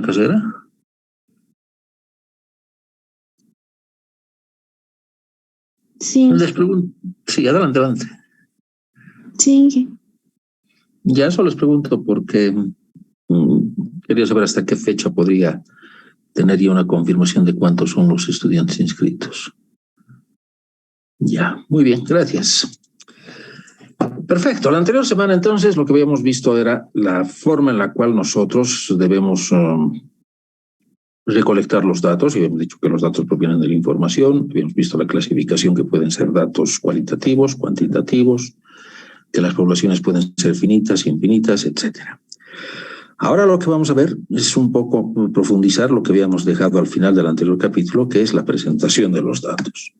Casera? Sí. Sí, adelante, adelante. Sí. Ya solo les pregunto porque quería saber hasta qué fecha podría tener ya una confirmación de cuántos son los estudiantes inscritos. Ya, muy bien, gracias. Perfecto. La anterior semana, entonces, lo que habíamos visto era la forma en la cual nosotros debemos recolectar los datos, y habíamos dicho que los datos provienen de la información, habíamos visto la clasificación que pueden ser datos cualitativos, cuantitativos, que las poblaciones pueden ser finitas, infinitas, etcétera. Ahora lo que vamos a ver es un poco profundizar lo que habíamos dejado al final del anterior capítulo, que es la presentación de los datos.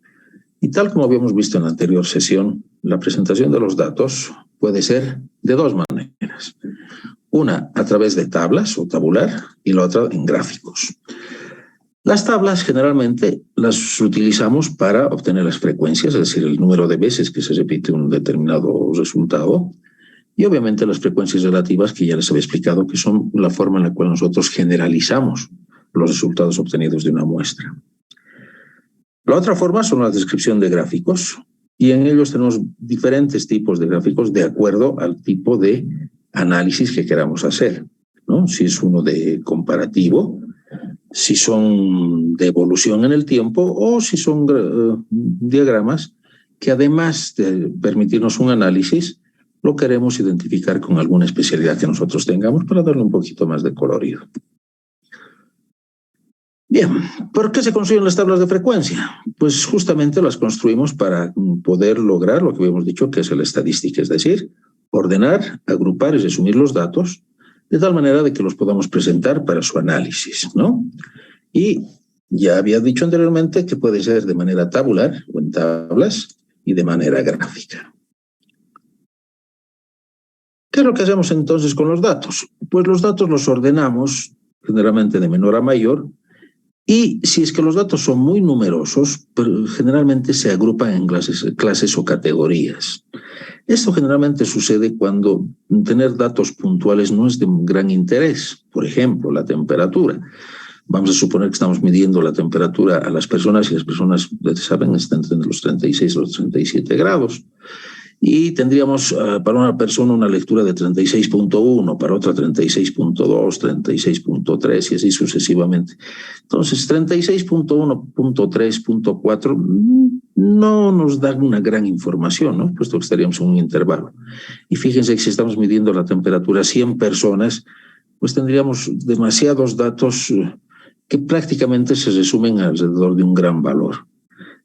Y tal como habíamos visto en la anterior sesión, la presentación de los datos puede ser de dos maneras. Una a través de tablas o tabular y la otra en gráficos. Las tablas generalmente las utilizamos para obtener las frecuencias, es decir, el número de veces que se repite un determinado resultado, y obviamente las frecuencias relativas que ya les había explicado que son la forma en la cual nosotros generalizamos los resultados obtenidos de una muestra. La otra forma son la descripción de gráficos, y en ellos tenemos diferentes tipos de gráficos de acuerdo al tipo de análisis que queramos hacer, ¿no? Si es uno de comparativo, si son de evolución en el tiempo o si son diagramas que además de permitirnos un análisis, lo queremos identificar con alguna especialidad que nosotros tengamos para darle un poquito más de colorido. Bien, ¿por qué se construyen las tablas de frecuencia? Pues justamente las construimos para poder lograr lo que habíamos dicho que es la estadística, es decir, ordenar, agrupar y resumir los datos de tal manera de que los podamos presentar para su análisis, ¿no? Y ya había dicho anteriormente que puede ser de manera tabular o en tablas y de manera gráfica. ¿Qué es lo que hacemos entonces con los datos? Pues los datos los ordenamos generalmente de menor a mayor, y si es que los datos son muy numerosos, generalmente se agrupan en clases o categorías. Esto generalmente sucede cuando tener datos puntuales no es de gran interés. Por ejemplo, la temperatura. Vamos a suponer que estamos midiendo la temperatura a las personas y las personas, saben, están entre los 36 y los 37 grados. Y tendríamos para una persona una lectura de 36.1, para otra 36.2, 36.3 y así sucesivamente. Entonces, 36.1.3.4 no nos da una gran información, ¿no? Puesto que estaríamos en un intervalo. Y fíjense que si estamos midiendo la temperatura a 100 personas, pues tendríamos demasiados datos que prácticamente se resumen alrededor de un gran valor.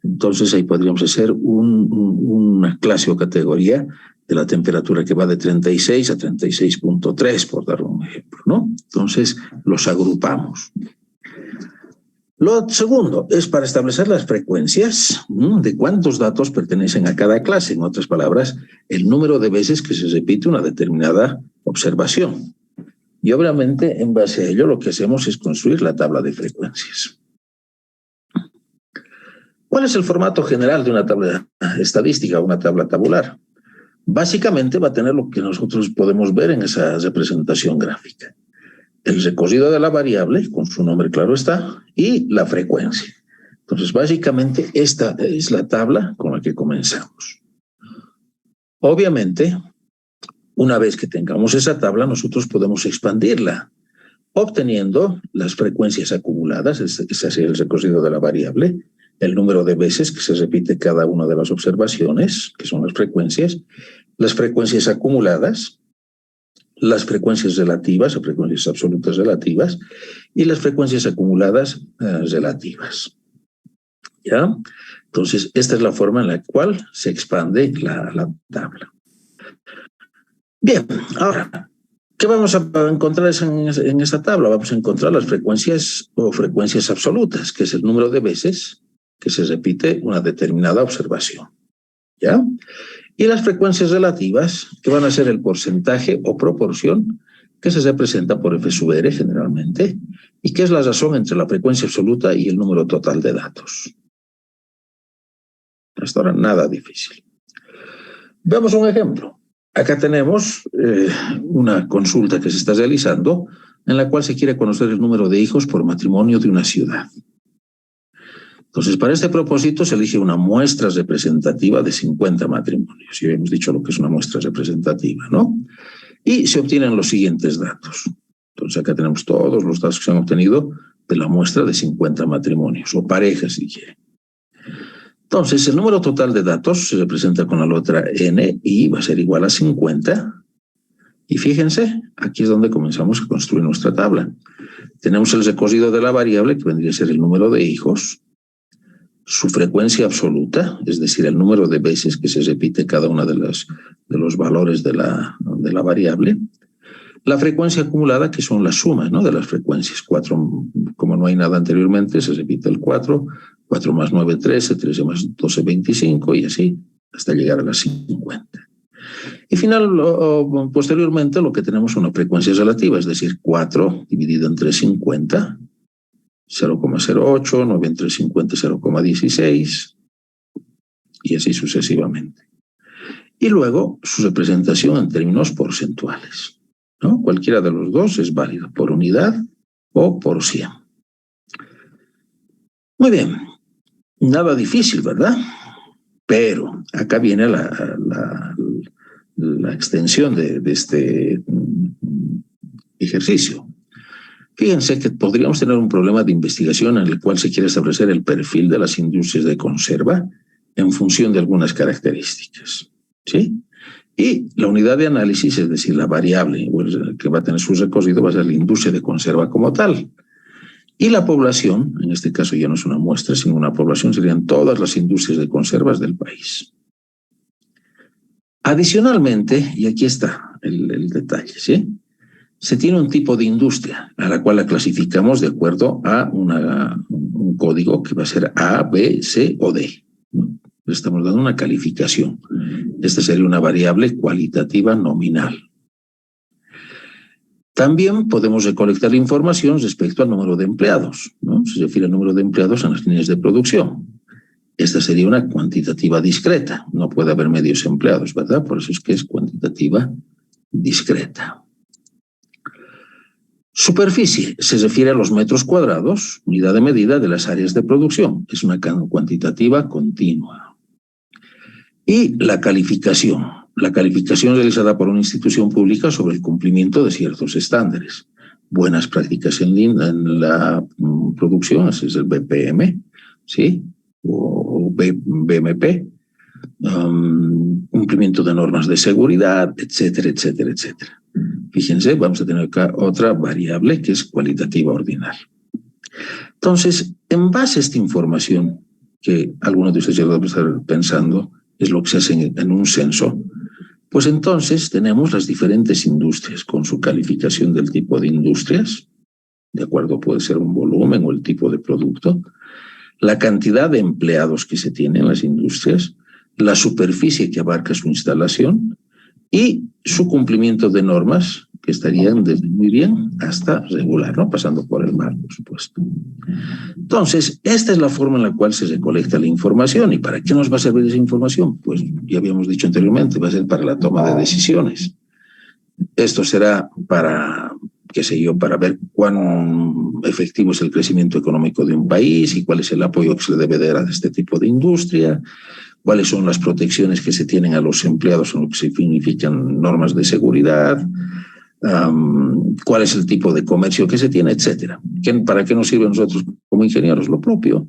Entonces ahí podríamos hacer una clase o categoría de la temperatura que va de 36 a 36.3, por dar un ejemplo, ¿no? Entonces los agrupamos. Lo segundo es para establecer las frecuencias de cuántos datos pertenecen a cada clase. En otras palabras, el número de veces que se repite una determinada observación. Y obviamente en base a ello lo que hacemos es construir la tabla de frecuencias. ¿Cuál es el formato general de una tabla estadística o una tabla tabular? Básicamente va a tener lo que nosotros podemos ver en esa representación gráfica. El recorrido de la variable, con su nombre claro está, y la frecuencia. Entonces, básicamente, esta es la tabla con la que comenzamos. Obviamente, una vez que tengamos esa tabla, nosotros podemos expandirla, obteniendo las frecuencias acumuladas, ese es el recorrido de la variable, el número de veces que se repite cada una de las observaciones, que son las frecuencias acumuladas, las frecuencias relativas o frecuencias absolutas relativas y las frecuencias acumuladas relativas. ¿Ya? Entonces, esta es la forma en la cual se expande la tabla. Bien, ahora, ¿qué vamos a encontrar en esta tabla? Vamos a encontrar las frecuencias o frecuencias absolutas, que es el número de veces que se repite una determinada observación. ¿Ya? Y las frecuencias relativas, que van a ser el porcentaje o proporción que se representa por F sub R generalmente, y que es la razón entre la frecuencia absoluta y el número total de datos. Hasta ahora nada difícil. Veamos un ejemplo. Acá tenemos una consulta que se está realizando en la cual se quiere conocer el número de hijos por matrimonio de una ciudad. Entonces, para este propósito se elige una muestra representativa de 50 matrimonios. Ya habíamos dicho lo que es una muestra representativa, ¿no? Y se obtienen los siguientes datos. Entonces, acá tenemos todos los datos que se han obtenido de la muestra de 50 matrimonios, o parejas, si quieren. Entonces, el número total de datos se representa con la letra n y va a ser igual a 50. Y fíjense, aquí es donde comenzamos a construir nuestra tabla. Tenemos el recorrido de la variable, que vendría a ser el número de hijos, su frecuencia absoluta, es decir, el número de veces que se repite cada uno de los valores de la variable, la frecuencia acumulada, que son las sumas, ¿no?, de las frecuencias. 4, como no hay nada anteriormente, se repite el 4, 4 más 9, 13, 13 más 12, 25, y así hasta llegar a las 50. Y posteriormente lo que tenemos son una frecuencia relativa, es decir, 4 dividido entre 50, 0,08, 9 entre 50, 0,16, y así sucesivamente. Y luego su representación en términos porcentuales, ¿no? Cualquiera de los dos es válido, por unidad o por 100. Muy bien, nada difícil, ¿verdad? Pero acá viene la extensión de este ejercicio. Fíjense que podríamos tener un problema de investigación en el cual se quiere establecer el perfil de las industrias de conserva en función de algunas características, ¿sí? Y la unidad de análisis, es decir, la variable que va a tener su recorrido, va a ser la industria de conserva como tal. Y la población, en este caso ya no es una muestra, sino una población, serían todas las industrias de conservas del país. Adicionalmente, y aquí está el detalle, ¿sí?, se tiene un tipo de industria a la cual la clasificamos de acuerdo a un código que va a ser A, B, C o D, ¿no? Le estamos dando una calificación. Esta sería una variable cualitativa nominal. También podemos recolectar información respecto al número de empleados, ¿no? Se refiere al número de empleados en las líneas de producción. Esta sería una cuantitativa discreta. No puede haber medios empleados, ¿verdad? Por eso es que es cuantitativa discreta. Superficie se refiere a los metros cuadrados, unidad de medida de las áreas de producción. Es una cuantitativa continua. Y la calificación. La calificación realizada por una institución pública sobre el cumplimiento de ciertos estándares. Buenas prácticas en la producción, ese es el BPM, ¿sí? O BMP. Cumplimiento de normas de seguridad, etcétera, etcétera, etcétera. Fíjense, vamos a tener acá otra variable que es cualitativa ordinal. Entonces, en base a esta información, que algunos de ustedes ya deben estar pensando, es lo que se hace en un censo, pues entonces tenemos las diferentes industrias con su calificación del tipo de industrias, de acuerdo, puede ser un volumen o el tipo de producto, la cantidad de empleados que se tiene en las industrias, la superficie que abarca su instalación y su cumplimiento de normas que estarían desde muy bien hasta regular, ¿no?, pasando por el mal, por supuesto. Entonces, esta es la forma en la cual se recolecta la información. ¿Y para qué nos va a servir esa información? Pues ya habíamos dicho anteriormente, va a ser para la toma de decisiones. Esto será para, qué sé yo, para ver cuán efectivo es el crecimiento económico de un país y cuál es el apoyo que se le debe dar a este tipo de industria, cuáles son las protecciones que se tienen a los empleados en lo que significan normas de seguridad, cuál es el tipo de comercio que se tiene, etcétera. ¿Para qué nos sirve a nosotros como ingenieros? Lo propio.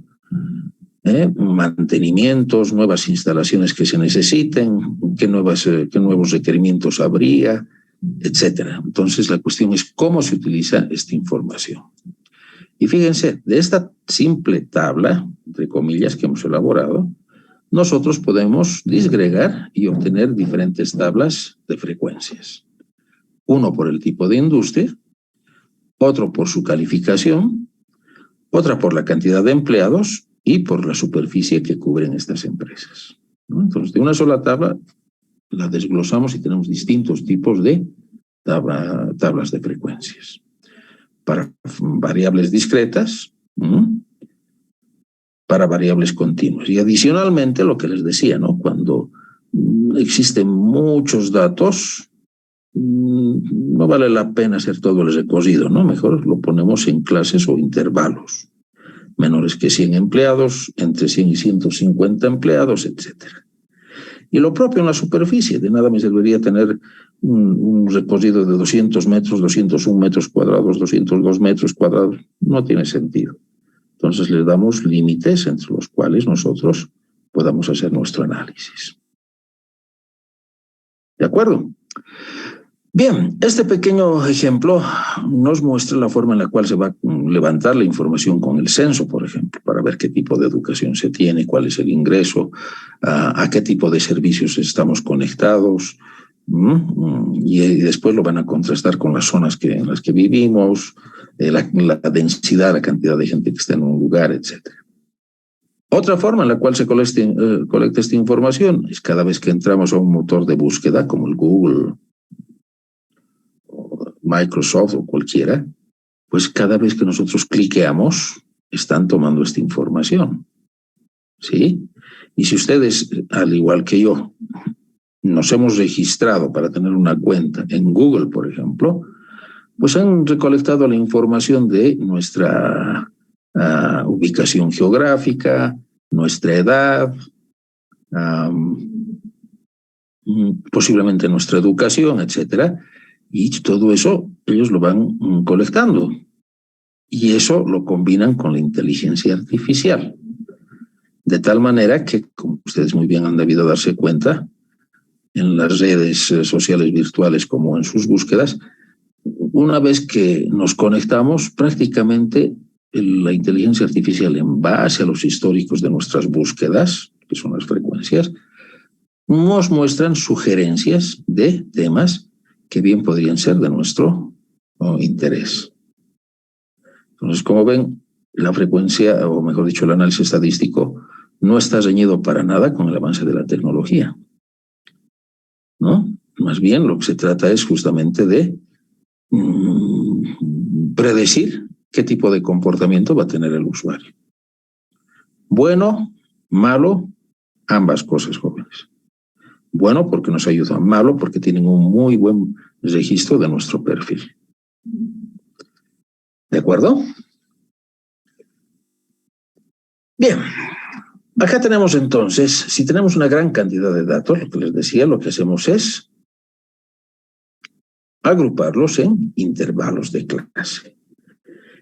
Mantenimientos, nuevas instalaciones que se necesiten, qué nuevos requerimientos habría, etcétera. Entonces, la cuestión es cómo se utiliza esta información. Y fíjense, de esta simple tabla, entre comillas, que hemos elaborado, nosotros podemos disgregar y obtener diferentes tablas de frecuencias. Uno por el tipo de industria, otro por su calificación, otra por la cantidad de empleados y por la superficie que cubren estas empresas, ¿no? Entonces, de una sola tabla la desglosamos y tenemos distintos tipos de tablas de frecuencias. Para variables discretas, para variables continuas. Y adicionalmente, lo que les decía, ¿no?, cuando existen muchos datos, no vale la pena hacer todo el recorrido, ¿no? Mejor lo ponemos en clases o intervalos. Menores que 100 empleados, entre 100 y 150 empleados, etcétera. Y lo propio en la superficie, de nada me serviría tener un recorrido de 200 metros, 201 metros cuadrados, 202 metros cuadrados, no tiene sentido. Entonces les damos límites entre los cuales nosotros podamos hacer nuestro análisis. ¿De acuerdo? Bien, este pequeño ejemplo nos muestra la forma en la cual se va a levantar la información con el censo, por ejemplo, para ver qué tipo de educación se tiene, cuál es el ingreso, a qué tipo de servicios estamos conectados, y después lo van a contrastar con las zonas en las que vivimos, la densidad, la cantidad de gente que está en un lugar, etc. Otra forma en la cual se colecta esta información es cada vez que entramos a un motor de búsqueda como el Google, Microsoft o cualquiera, pues cada vez que nosotros cliqueamos, están tomando esta información, ¿sí? Y si ustedes, al igual que yo, nos hemos registrado para tener una cuenta en Google, por ejemplo, pues han recolectado la información de nuestra ubicación geográfica, nuestra edad, posiblemente nuestra educación, etcétera. Y todo eso ellos lo van colectando. Y eso lo combinan con la inteligencia artificial. De tal manera que, como ustedes muy bien han debido darse cuenta, en las redes sociales virtuales como en sus búsquedas, una vez que nos conectamos, prácticamente la inteligencia artificial, en base a los históricos de nuestras búsquedas, que son las frecuencias, nos muestran sugerencias de temas que bien podrían ser de nuestro interés. Entonces, como ven, la frecuencia, o mejor dicho, el análisis estadístico, no está reñido para nada con el avance de la tecnología, ¿no? Más bien, lo que se trata es justamente de predecir qué tipo de comportamiento va a tener el usuario. Bueno, malo, ambas cosas, jóvenes. Bueno, porque nos ayuda. Malo, porque tienen un muy buen registro de nuestro perfil. ¿De acuerdo? Bien. Acá tenemos entonces, si tenemos una gran cantidad de datos, lo que les decía, lo que hacemos es agruparlos en intervalos de clase.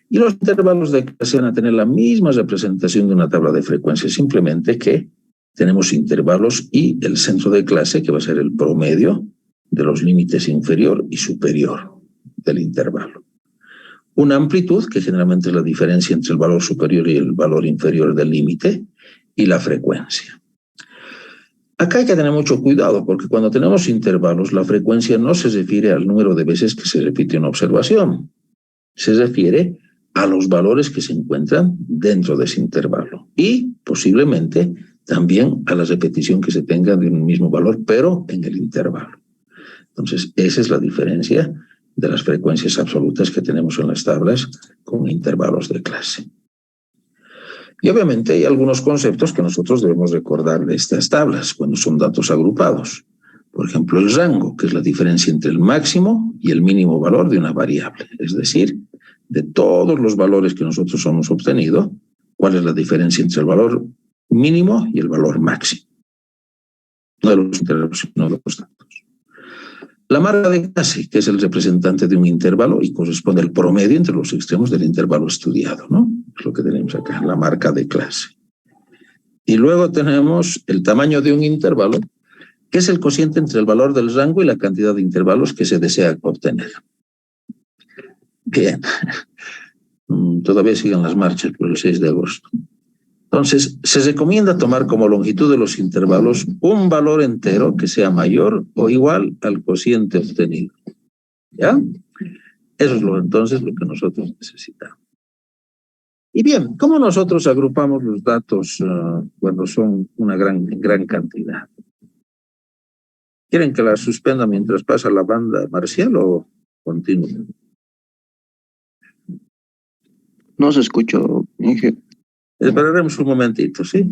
Y los intervalos de clase van a tener la misma representación de una tabla de frecuencias, simplemente que tenemos intervalos y el centro de clase, que va a ser el promedio de los límites inferior y superior del intervalo. Una amplitud, que generalmente es la diferencia entre el valor superior y el valor inferior del límite, y la frecuencia. Acá hay que tener mucho cuidado, porque cuando tenemos intervalos, la frecuencia no se refiere al número de veces que se repite una observación, se refiere a los valores que se encuentran dentro de ese intervalo y posiblemente también a la repetición que se tenga de un mismo valor, pero en el intervalo. Entonces, esa es la diferencia de las frecuencias absolutas que tenemos en las tablas con intervalos de clase. Y obviamente hay algunos conceptos que nosotros debemos recordar de estas tablas cuando son datos agrupados. Por ejemplo, el rango, que es la diferencia entre el máximo y el mínimo valor de una variable. Es decir, de todos los valores que nosotros hemos obtenido, ¿cuál es la diferencia entre el valor mínimo y el valor máximo? No de los intervalos, sino de los datos. La marca de clase, que es el representante de un intervalo y corresponde al promedio entre los extremos del intervalo estudiado, ¿no? Es lo que tenemos acá, la marca de clase. Y luego tenemos el tamaño de un intervalo, que es el cociente entre el valor del rango y la cantidad de intervalos que se desea obtener. Bien, todavía siguen las marchas por el 6 de agosto. Entonces, se recomienda tomar como longitud de los intervalos un valor entero que sea mayor o igual al cociente obtenido. ¿Ya? Eso es entonces lo que nosotros necesitamos. Y bien, ¿cómo nosotros agrupamos los datos cuando son una gran cantidad? ¿Quieren que la suspenda mientras pasa la banda marcial o continúe? No se escuchó, Inge. Esperaremos un momentito, ¿sí?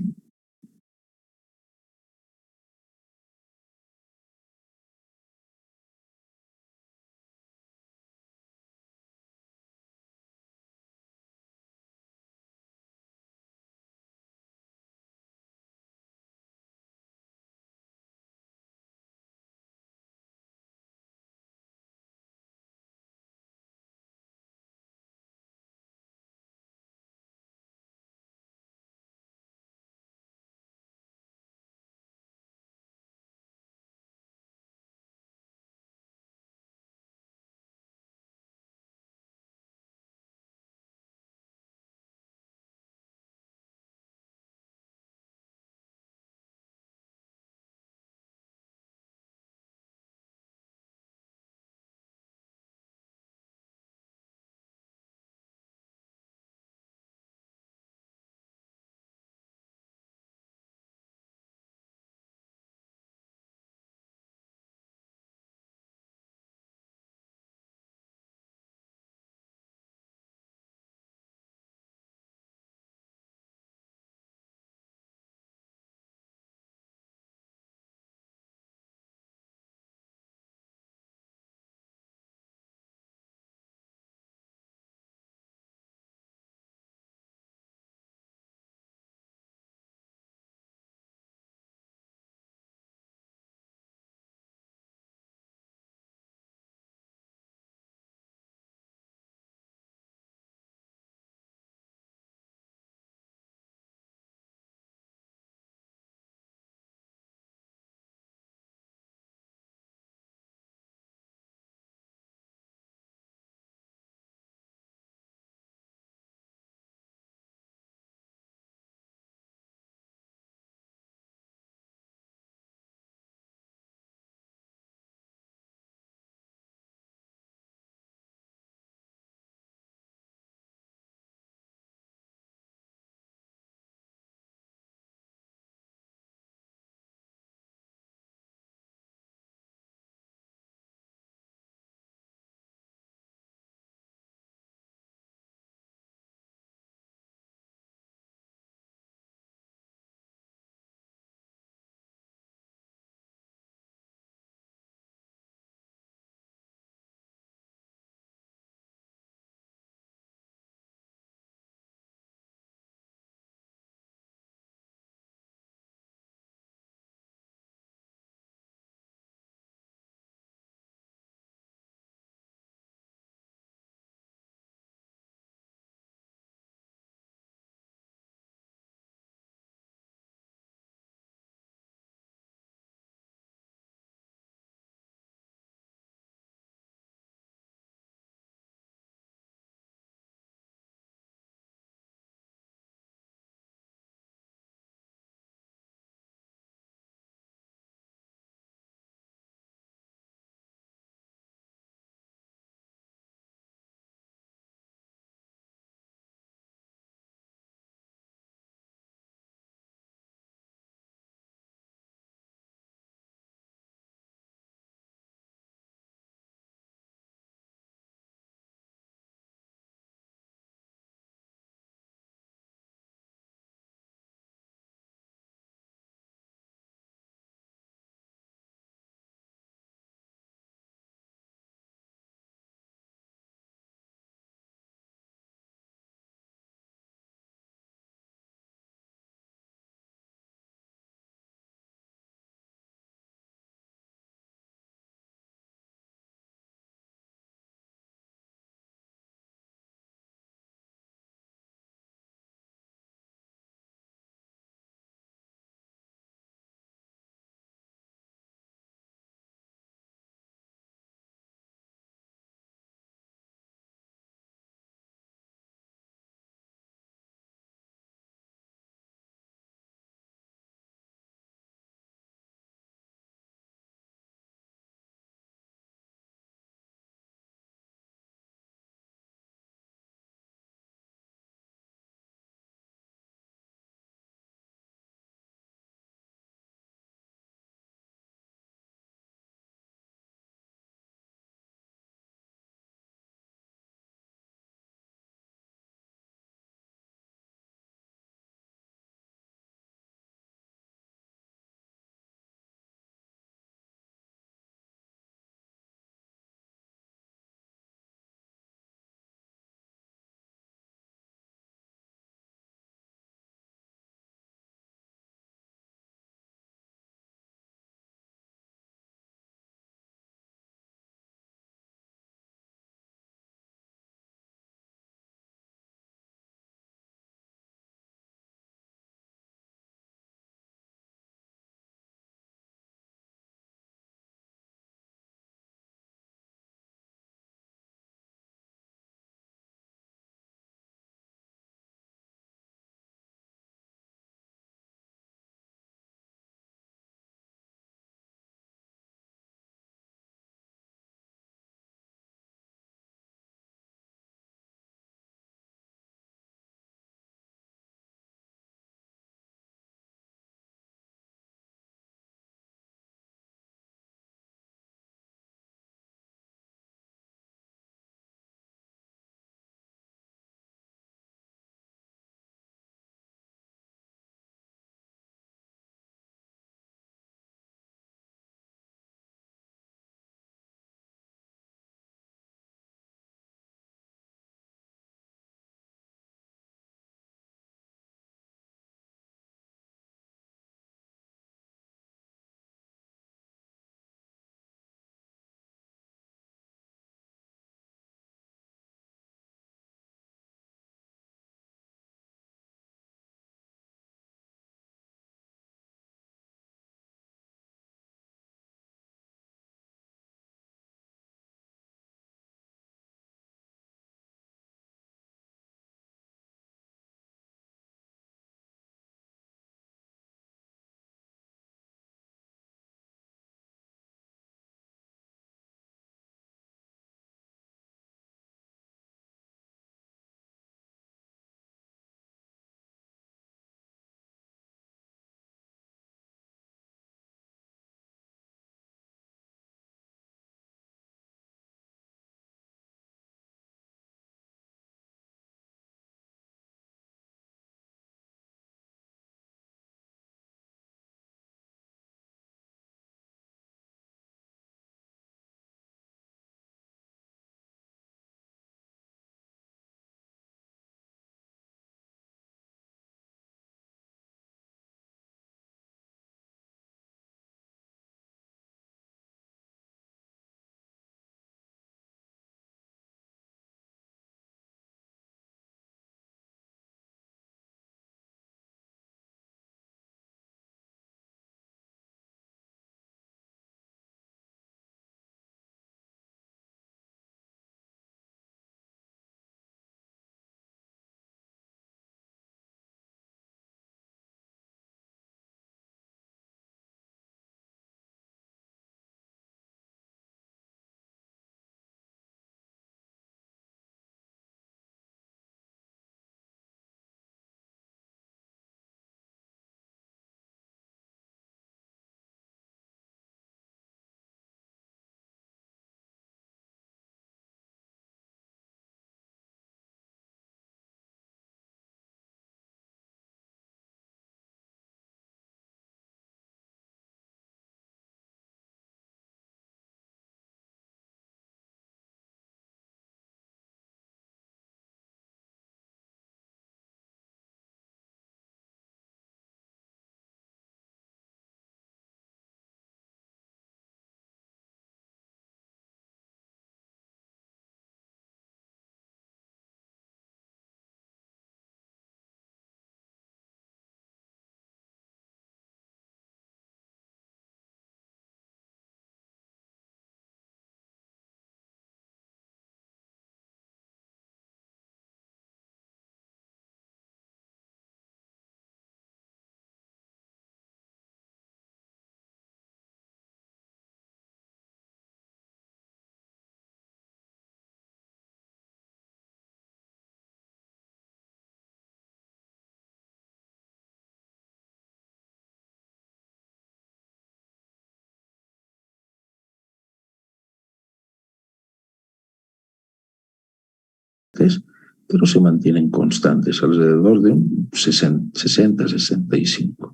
pero se mantienen constantes, alrededor de un 60-65.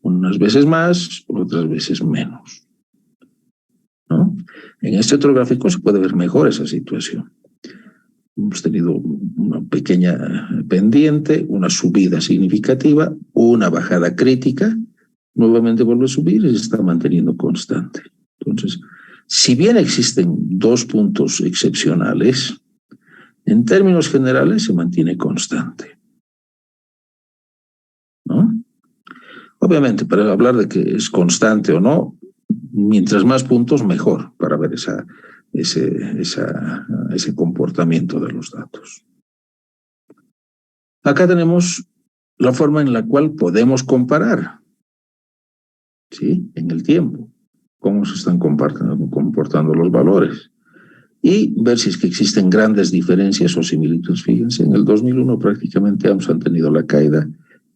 Unas veces más, otras veces menos, ¿no? En este otro gráfico se puede ver mejor esa situación. Hemos tenido una pequeña pendiente, una subida significativa, una bajada crítica, nuevamente vuelve a subir y se está manteniendo constante. Entonces, si bien existen dos puntos excepcionales, en términos generales se mantiene constante, ¿no? Obviamente, para hablar de que es constante o no, mientras más puntos, mejor para ver ese comportamiento de los datos. Acá tenemos la forma en la cual podemos comparar, ¿sí?, en el tiempo, cómo se están comportando los valores y ver si es que existen grandes diferencias o similitudes. Fíjense, en el 2001 prácticamente ambos han tenido la caída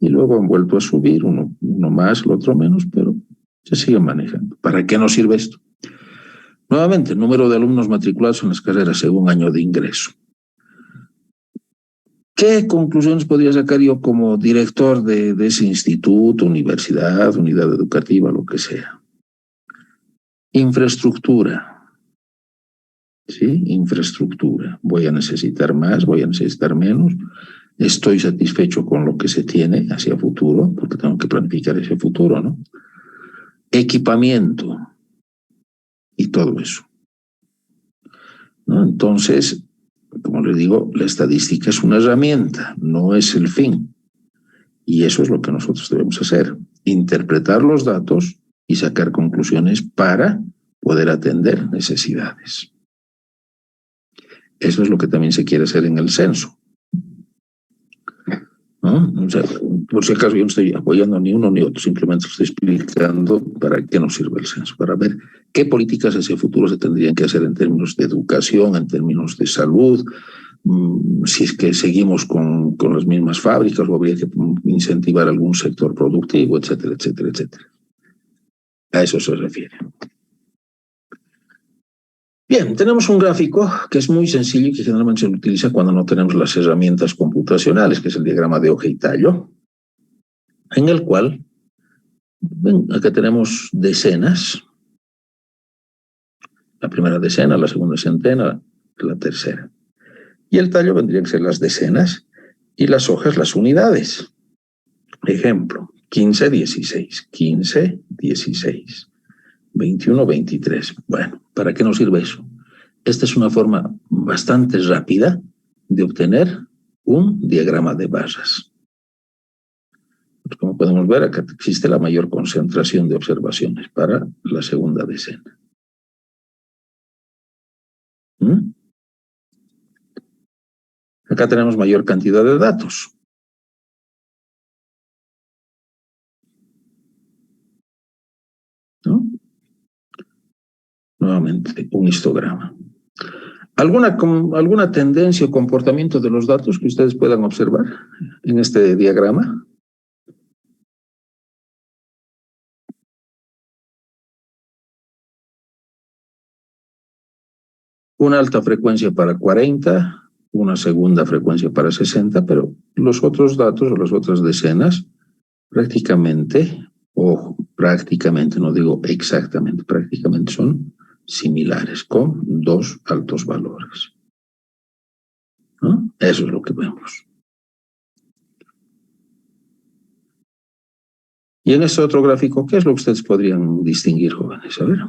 y luego han vuelto a subir, uno más, el otro menos, pero se sigue manejando. ¿Para qué nos sirve esto? Nuevamente, número de alumnos matriculados en las carreras según año de ingreso. ¿Qué conclusiones podría sacar yo como director de ese instituto, universidad, unidad educativa, lo que sea? Infraestructura. ¿Sí? Infraestructura. Voy a necesitar más, voy a necesitar menos. Estoy satisfecho con lo que se tiene hacia futuro, porque tengo que planificar ese futuro, ¿no? Equipamiento y todo eso, ¿no? Entonces, como les digo, la estadística es una herramienta, no es el fin. Y eso es lo que nosotros debemos hacer, interpretar los datos y sacar conclusiones para poder atender necesidades. Eso es lo que también se quiere hacer en el censo, ¿no? O sea, por si acaso yo no estoy apoyando ni uno ni otro, simplemente estoy explicando para qué nos sirve el censo, para ver qué políticas hacia el futuro se tendrían que hacer en términos de educación, en términos de salud, si es que seguimos con las mismas fábricas o habría que incentivar algún sector productivo, etcétera, etcétera, etcétera. A eso se refiere. Bien, tenemos un gráfico que es muy sencillo y que generalmente se utiliza cuando no tenemos las herramientas computacionales, que es el diagrama de hoja y tallo, en el cual, ven, acá tenemos decenas, la primera decena, la segunda centena, la tercera. Y el tallo vendrían a ser las decenas y las hojas las unidades. Ejemplo, 15, 16, 15, 16, 21, 23. Bueno, ¿para qué nos sirve eso? Esta es una forma bastante rápida de obtener un diagrama de barras. Como podemos ver, acá existe la mayor concentración de observaciones para la segunda decena. Acá tenemos mayor cantidad de datos. ¿No? Nuevamente, un histograma. ¿Alguna tendencia o comportamiento de los datos que ustedes puedan observar en este diagrama? Una alta frecuencia para 40, una segunda frecuencia para 60, pero los otros datos o las otras decenas prácticamente, no digo exactamente, prácticamente son similares, con dos altos valores, ¿no? Eso es lo que vemos. Y en este otro gráfico, ¿qué es lo que ustedes podrían distinguir, jóvenes? A ver.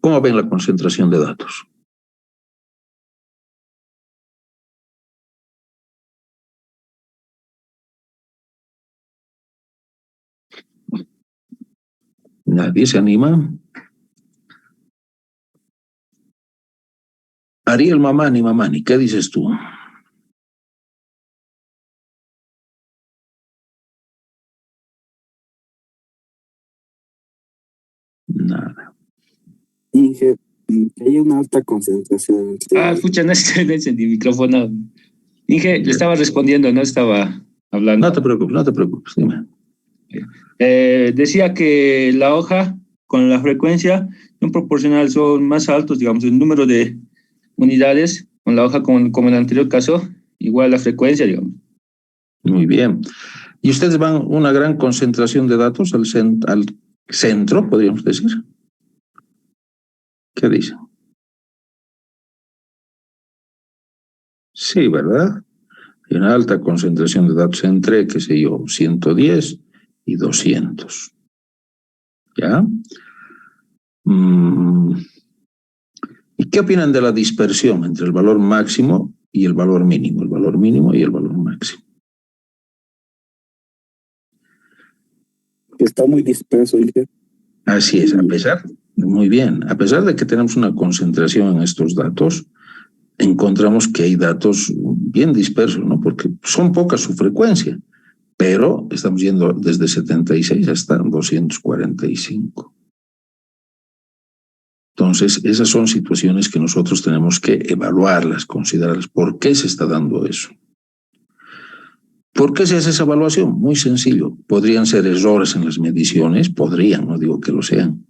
¿Cómo ven la concentración de datos? ¿Nadie se anima? Ariel Mamani, ¿qué dices tú? Nada. Inge, Que hay una alta concentración. Escucha, no encendí el micrófono. Inge, le estaba respondiendo, no estaba hablando. No te preocupes, dime. Decía que la hoja con la frecuencia son proporcional, son más altos, digamos, el número de unidades con la hoja como en el anterior caso, igual la frecuencia, digamos. Muy bien. ¿Y ustedes van una gran concentración de datos al centro, podríamos decir? ¿Qué dicen? Sí, ¿verdad? Hay una alta concentración de datos entre, qué sé yo, 110 y 200. ¿Ya? ¿Y qué opinan de la dispersión entre el valor máximo y el valor mínimo? El valor mínimo y el valor máximo. Está muy disperso, Inge. Así es, muy bien, a pesar de que tenemos una concentración en estos datos, encontramos que hay datos bien dispersos, ¿no? Porque son pocas su frecuencia, pero estamos yendo desde 76 hasta 245. Entonces, esas son situaciones que nosotros tenemos que evaluarlas, considerarlas. ¿Por qué se está dando eso? ¿Por qué se hace esa evaluación? Muy sencillo. Podrían ser errores en las mediciones, podrían, no digo que lo sean.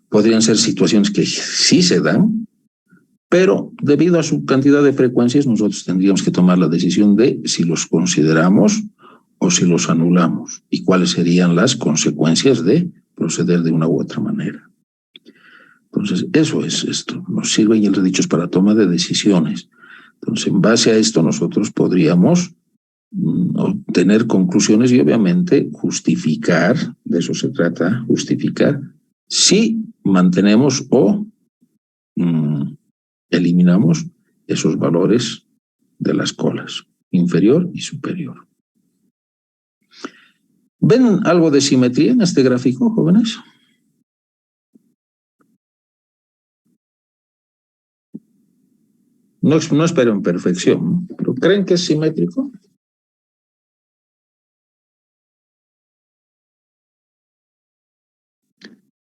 Podrían ser situaciones que sí se dan, pero debido a su cantidad de frecuencias nosotros tendríamos que tomar la decisión de si los consideramos o si los anulamos y cuáles serían las consecuencias de proceder de una u otra manera. Entonces, eso es esto. Nos sirven los dichos para toma de decisiones. Entonces, en base a esto nosotros podríamos obtener conclusiones y obviamente justificar, de eso se trata, justificar si mantenemos o eliminamos esos valores de las colas, inferior y superior. ¿Ven algo de simetría en este gráfico, jóvenes? No espero en perfección, pero ¿creen que es simétrico?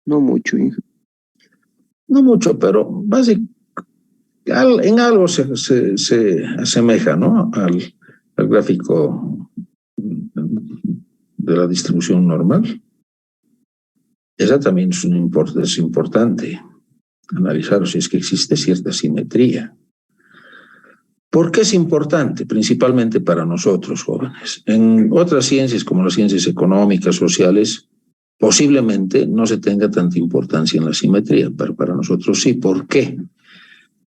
No mucho, Inge. No mucho, pero básicamente en algo se asemeja, ¿no? al gráfico de la distribución normal. Esa también es importante analizar si es que existe cierta simetría. ¿Por qué es importante? Principalmente para nosotros, jóvenes. En otras ciencias, como las ciencias económicas, sociales, posiblemente no se tenga tanta importancia en la simetría, pero para nosotros sí. ¿Por qué?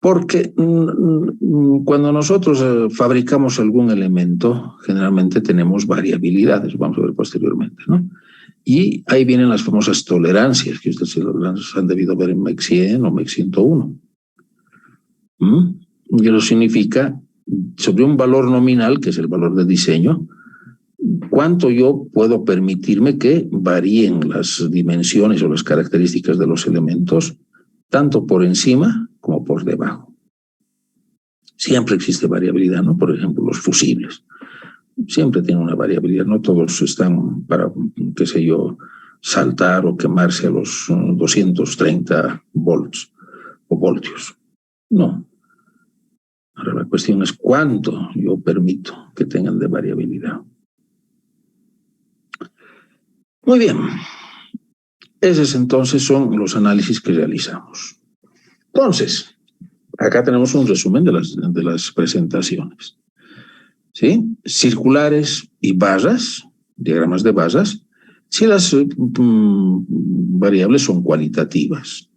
Porque cuando nosotros fabricamos algún elemento, generalmente tenemos variabilidades, vamos a ver posteriormente, ¿no? Y ahí vienen las famosas tolerancias, que ustedes han debido ver en MEC 100 o MEC 101. Y eso significa, sobre un valor nominal, que es el valor de diseño, cuánto yo puedo permitirme que varíen las dimensiones o las características de los elementos, tanto por encima como por debajo. Siempre existe variabilidad, ¿no? Por ejemplo, los fusibles. Siempre tienen una variabilidad, no todos están para, qué sé yo, saltar o quemarse a los 230 volts o voltios. No. Ahora la cuestión es cuánto yo permito que tengan de variabilidad. Muy bien. Esos entonces son los análisis que realizamos. Entonces, acá tenemos un resumen de las presentaciones. ¿Sí? Circulares y barras, diagramas de barras, si las variables son cualitativas.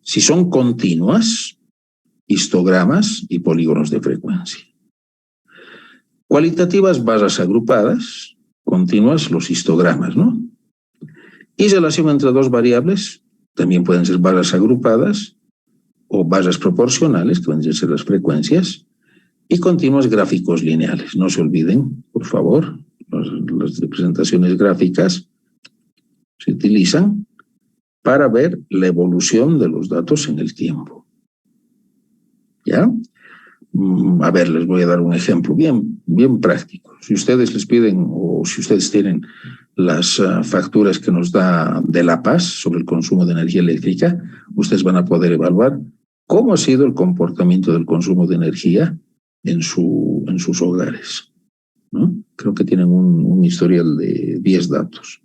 Si son continuas, histogramas y polígonos de frecuencia. Cualitativas, barras agrupadas, continuas, los histogramas, ¿no? Y relación entre dos variables, también pueden ser barras agrupadas o barras proporcionales, que van a ser las frecuencias, y continuos gráficos lineales. No se olviden, por favor, las representaciones gráficas se utilizan para ver la evolución de los datos en el tiempo. ¿Ya? A ver, les voy a dar un ejemplo bien práctico. Si ustedes les piden o si ustedes tienen las facturas que nos da de La Paz sobre el consumo de energía eléctrica, ustedes van a poder evaluar cómo ha sido el comportamiento del consumo de energía en sus hogares, ¿no? Creo que tienen un historial de 10 datos.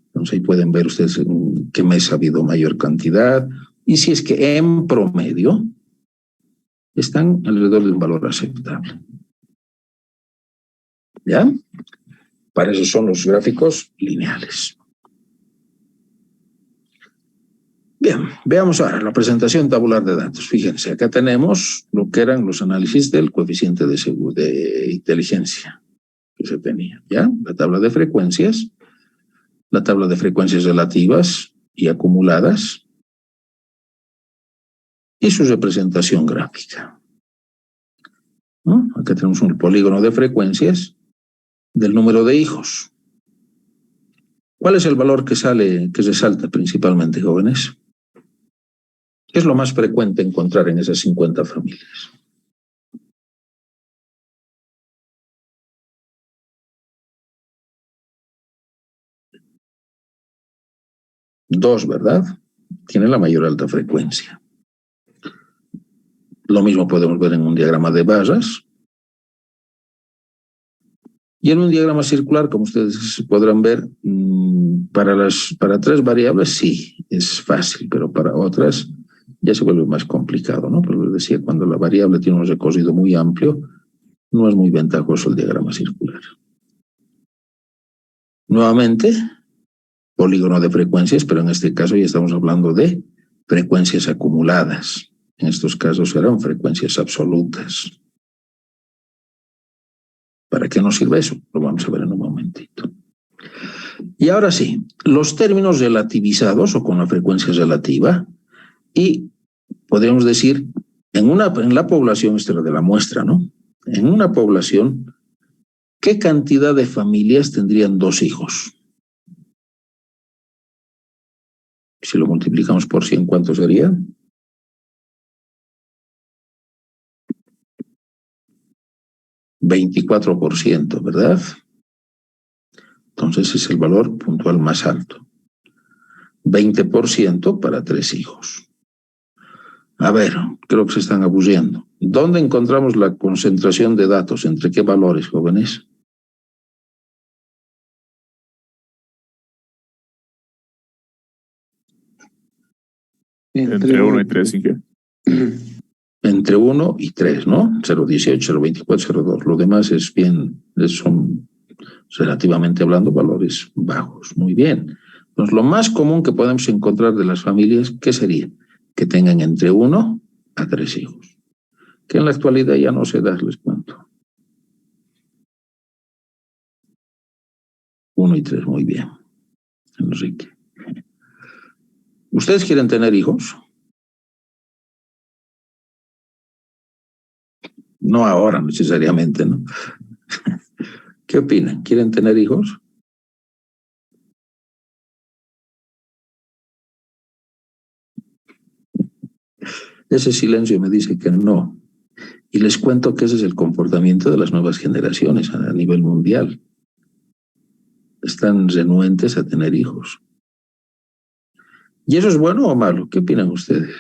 Entonces ahí pueden ver ustedes en qué mes ha habido mayor cantidad y si es que en promedio están alrededor de un valor aceptable. ¿Ya? Para eso son los gráficos lineales. Bien, veamos ahora la presentación tabular de datos. Fíjense, acá tenemos lo que eran los análisis del coeficiente de inteligencia que se tenía, ¿ya? La tabla de frecuencias relativas y acumuladas y su representación gráfica, ¿no? Acá tenemos un polígono de frecuencias del número de hijos. ¿Cuál es el valor que resalta principalmente, jóvenes? ¿Qué es lo más frecuente encontrar en esas 50 familias? Dos, ¿verdad? Tiene la mayor alta frecuencia. Lo mismo podemos ver en un diagrama de barras. Y en un diagrama circular, como ustedes podrán ver, para 3 variables sí, es fácil, pero para otras ya se vuelve más complicado, ¿no? Pero les decía, cuando la variable tiene un recorrido muy amplio, no es muy ventajoso el diagrama circular. Nuevamente, polígono de frecuencias, pero en este caso ya estamos hablando de frecuencias acumuladas. En estos casos serán frecuencias absolutas. ¿Para qué nos sirve eso? Lo vamos a ver en un momentito. Y ahora sí, los términos relativizados o con la frecuencia relativa, y podríamos decir, en la población, esta era de la muestra, ¿no? En una población, ¿qué cantidad de familias tendrían 2 hijos? Si lo multiplicamos por 100, ¿cuánto sería? %, ¿verdad? Entonces es el valor puntual más alto. 20% para 3 hijos. A ver, creo que se están aburriendo. ¿Dónde encontramos la concentración de datos? ¿Entre qué valores, jóvenes? Entre 1 y 3, ¿sí? Entre 1 y 3, ¿no? 0,18, 0,24, 0,2. Lo demás son relativamente hablando valores bajos. Muy bien. Entonces, lo más común que podemos encontrar de las familias, ¿qué sería? Que tengan entre 1 a 3 hijos. Que en la actualidad ya no se da, les cuento. 1 y 3, muy bien. Enrique. ¿Ustedes quieren tener hijos? No ahora necesariamente, ¿no? ¿Qué opinan? ¿Quieren tener hijos? Ese silencio me dice que no. Y les cuento que ese es el comportamiento de las nuevas generaciones a nivel mundial. Están renuentes a tener hijos. ¿Y eso es bueno o malo? ¿Qué opinan ustedes?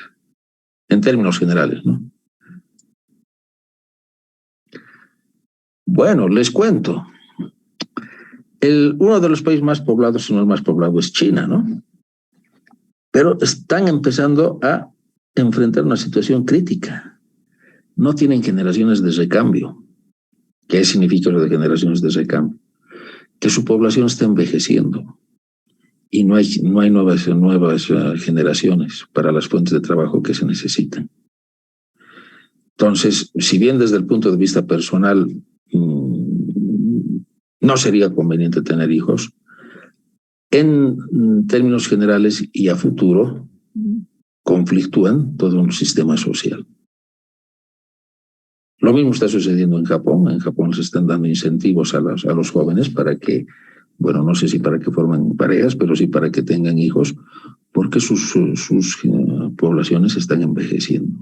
En términos generales, ¿no? Bueno, les cuento. Uno de los países más poblados, si no el más poblado, es China, ¿no? Pero están empezando a enfrentar una situación crítica. No tienen generaciones de recambio. ¿Qué significa lo de generaciones de recambio? Que su población está envejeciendo y no hay nuevas generaciones para las fuentes de trabajo que se necesitan. Entonces, si bien desde el punto de vista personal no sería conveniente tener hijos, en términos generales y a futuro conflictúan todo un sistema social. Lo mismo está sucediendo en Japón. En Japón se están dando incentivos a los jóvenes para que, bueno, no sé si para que formen parejas, pero sí para que tengan hijos, porque sus poblaciones están envejeciendo.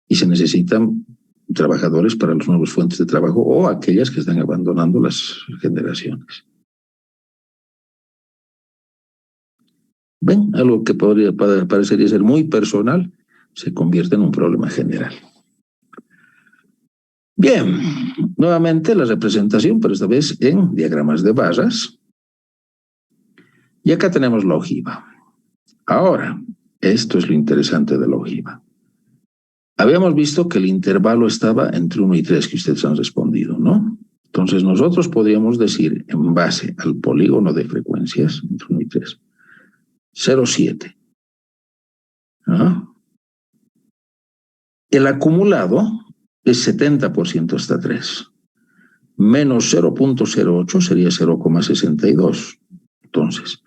Y se necesitan trabajadores para las nuevas fuentes de trabajo o aquellas que están abandonando las generaciones. ¿Ven? Algo que parecería ser muy personal, se convierte en un problema general. Bien, nuevamente la representación, pero esta vez en diagramas de barras. Y acá tenemos la ojiva. Ahora, esto es lo interesante de la ojiva. Habíamos visto que el intervalo estaba entre 1 y 3, que ustedes han respondido, ¿no? Entonces nosotros podríamos decir, en base al polígono de frecuencias, entre 1 y 3, 0,7. ¿Ah? El acumulado es 70% hasta 3. Menos 0,08 sería 0,62. Entonces,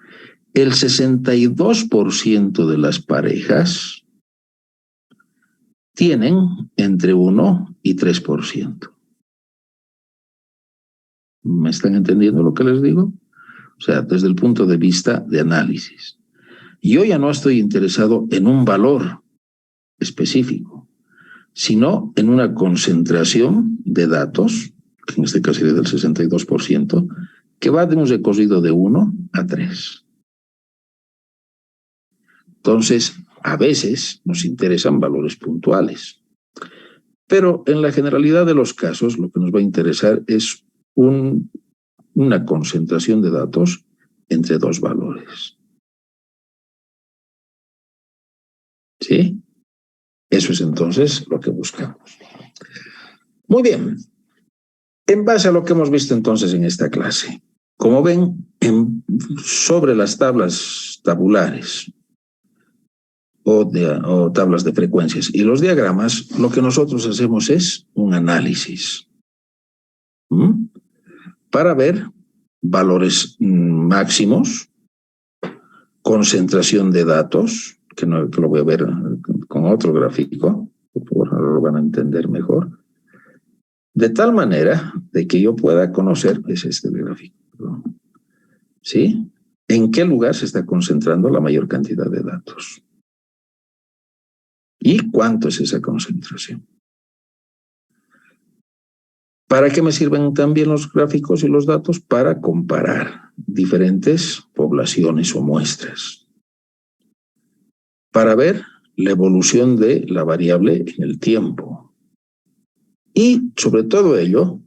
el 62% de las parejas tienen entre 1 y 3%. ¿Me están entendiendo lo que les digo? O sea, desde el punto de vista de análisis. Yo ya no estoy interesado en un valor específico, sino en una concentración de datos, que en este caso sería del 62%, que va de un recorrido de 1 a 3. Entonces, a veces nos interesan valores puntuales, pero en la generalidad de los casos lo que nos va a interesar es una concentración de datos entre dos valores. ¿Sí? Eso es entonces lo que buscamos. Muy bien. En base a lo que hemos visto entonces en esta clase, como ven, sobre las tablas tabulares o tablas de frecuencias y los diagramas, lo que nosotros hacemos es un análisis para ver valores máximos, concentración de datos, que lo voy a ver con otro gráfico, por favor, ahora lo van a entender mejor, de tal manera de que yo pueda conocer, es este gráfico, ¿sí? ¿En qué lugar se está concentrando la mayor cantidad de datos? ¿Y cuánto es esa concentración? ¿Para qué me sirven también los gráficos y los datos? Para comparar diferentes poblaciones o muestras. Para ver la evolución de la variable en el tiempo. Y, sobre todo ello,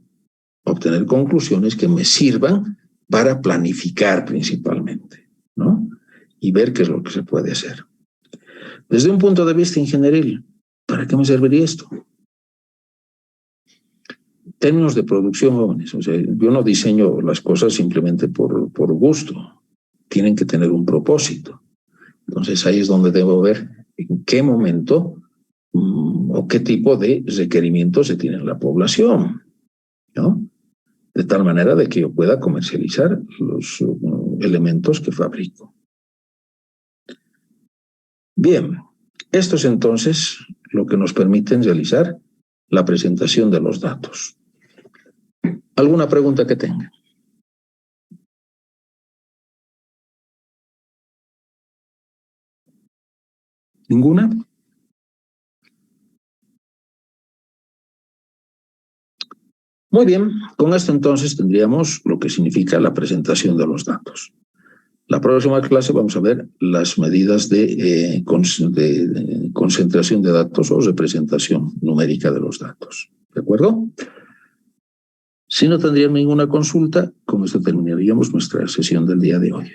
obtener conclusiones que me sirvan para planificar principalmente, ¿no? Y ver qué es lo que se puede hacer. Desde un punto de vista ingenieril, ¿para qué me serviría esto? Términos de producción, jóvenes, o sea, yo no diseño las cosas simplemente por gusto, tienen que tener un propósito. Entonces ahí es donde debo ver en qué momento o qué tipo de requerimientos se tiene en la población, ¿no? De tal manera de que yo pueda comercializar los elementos que fabrico. Bien, esto es entonces lo que nos permite realizar la presentación de los datos. ¿Alguna pregunta que tengan? ¿Ninguna? Muy bien, con esto entonces tendríamos lo que significa la presentación de los datos. La próxima clase vamos a ver las medidas de concentración de datos o representación numérica de los datos. ¿De acuerdo? Si no tendrían ninguna consulta, con esto terminaríamos nuestra sesión del día de hoy.